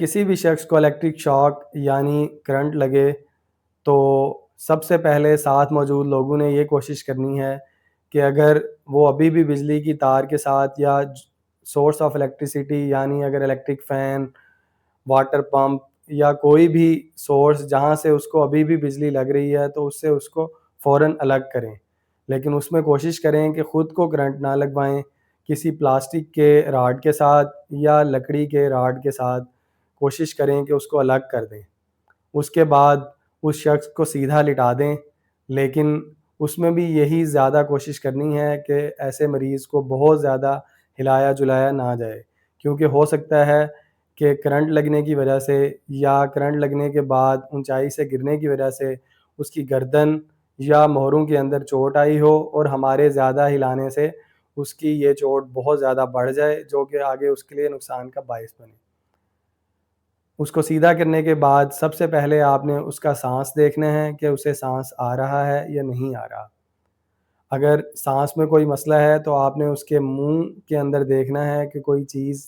کسی بھی شخص کو الیکٹرک شاک یعنی کرنٹ لگے تو سب سے پہلے ساتھ موجود لوگوں نے یہ کوشش کرنی ہے کہ اگر وہ ابھی بھی بجلی کی تار کے ساتھ یا سورس آف الیکٹریسٹی یعنی اگر الیکٹرک فین، واٹر پمپ یا کوئی بھی سورس جہاں سے اس کو ابھی بھی بجلی لگ رہی ہے تو اس سے اس کو فوراً الگ کریں، لیکن اس میں کوشش کریں کہ خود کو کرنٹ نہ لگوائیں۔ کسی پلاسٹک کے راڈ کے ساتھ یا لکڑی کے راڈ کے ساتھ کوشش کریں کہ اس کو الگ کر دیں۔ اس کے بعد اس شخص کو سیدھا لٹا دیں، لیکن اس میں بھی یہی زیادہ کوشش کرنی ہے کہ ایسے مریض کو بہت زیادہ ہلایا جلایا نہ جائے، کیونکہ ہو سکتا ہے کہ کرنٹ لگنے کی وجہ سے یا کرنٹ لگنے کے بعد اونچائی سے گرنے کی وجہ سے اس کی گردن یا موہروں کے اندر چوٹ آئی ہو اور ہمارے زیادہ ہلانے سے اس کی یہ چوٹ بہت زیادہ بڑھ جائے، جو کہ آگے اس کے لیے نقصان کا باعث بنے۔ اس کو سیدھا کرنے کے بعد سب سے پہلے آپ نے اس کا سانس دیکھنا ہے کہ اسے سانس آ رہا ہے یا نہیں آ رہا۔ اگر سانس میں کوئی مسئلہ ہے تو آپ نے اس کے منہ کے اندر دیکھنا ہے کہ کوئی چیز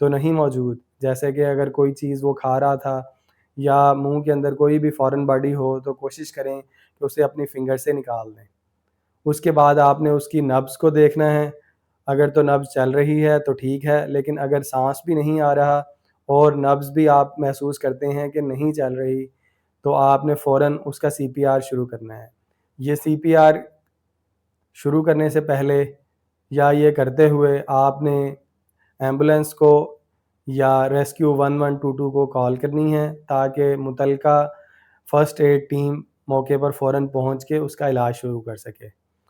تو نہیں موجود، جیسے کہ اگر کوئی چیز وہ کھا رہا تھا یا منہ کے اندر کوئی بھی فارن باڈی ہو تو کوشش کریں کہ اسے اپنی فنگر سے نکال دیں۔ اس کے بعد آپ نے اس کی نبض کو دیکھنا ہے، اگر تو نبض چل رہی ہے تو ٹھیک ہے، لیکن اگر سانس بھی نہیں آ رہا اور نبض بھی آپ محسوس کرتے ہیں کہ نہیں چل رہی تو آپ نے فوراً اس کا سی پی آر شروع کرنا ہے۔ یہ سی پی آر شروع کرنے سے پہلے یا یہ کرتے ہوئے آپ نے ایمبولینس کو یا ریسکیو 1122 کو کال کرنی ہے تاکہ متعلقہ فرسٹ ایڈ ٹیم موقع پر فوراً پہنچ کے اس کا علاج شروع کر سکے۔